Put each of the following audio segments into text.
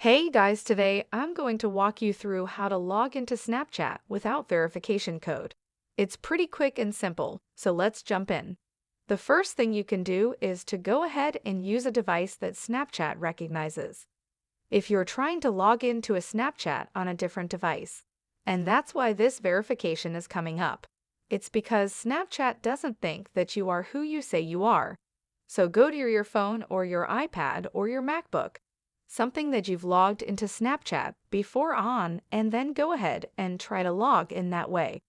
Hey guys, today I'm going to walk you through how to log into Snapchat without verification code. It's pretty quick and simple, so let's jump in. The first thing you can do is to go ahead and use a device that Snapchat recognizes. If you're trying to log into a Snapchat on a different device, and that's why this verification is coming up. It's because Snapchat doesn't think that you are who you say you are. So go to your phone or your iPad or your MacBook, something that you've logged into Snapchat before on, and then go ahead and try to log in that way.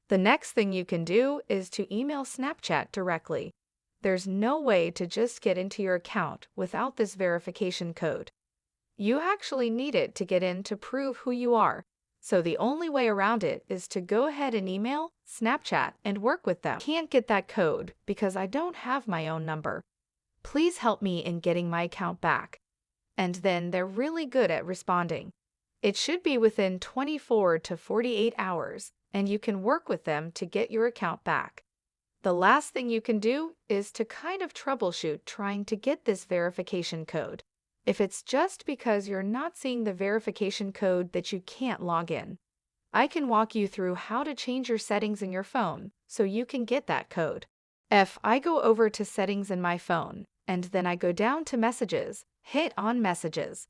The next thing you can do is to email Snapchat directly. There's no way to just get into your account without this verification code. You actually need it to get in to prove who you are. So the only way around it is to go ahead and email Snapchat and work with them. Can't get that code because I don't have my own number. Please help me in getting my account back. And then they're really good at responding. It should be within 24 to 48 hours, and you can work with them to get your account back. The last thing you can do is to kind of troubleshoot trying to get this verification code. If it's just because you're not seeing the verification code that you can't log in, I can walk you through how to change your settings in your phone so you can get that code. If I go over to settings in my phone, and then I go down to messages, hit on messages.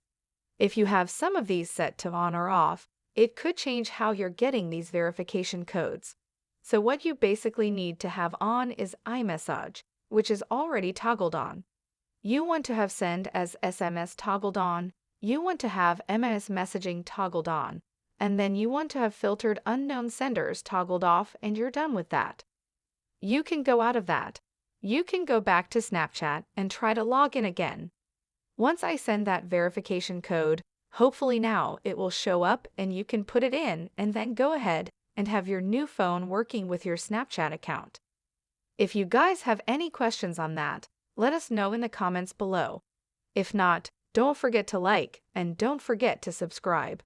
If you have some of these set to on or off, it could change how you're getting these verification codes. So what you basically need to have on is iMessage, which is already toggled on. You want to have send as SMS toggled on, you want to have MS messaging toggled on, and then you want to have filtered unknown senders toggled off, and you're done with that. You can go out of that. You can go back to Snapchat and try to log in again. Once I send that verification code, hopefully now it will show up and you can put it in and then go ahead and have your new phone working with your Snapchat account. If you guys have any questions on that, let us know in the comments below. If not, don't forget to like and don't forget to subscribe.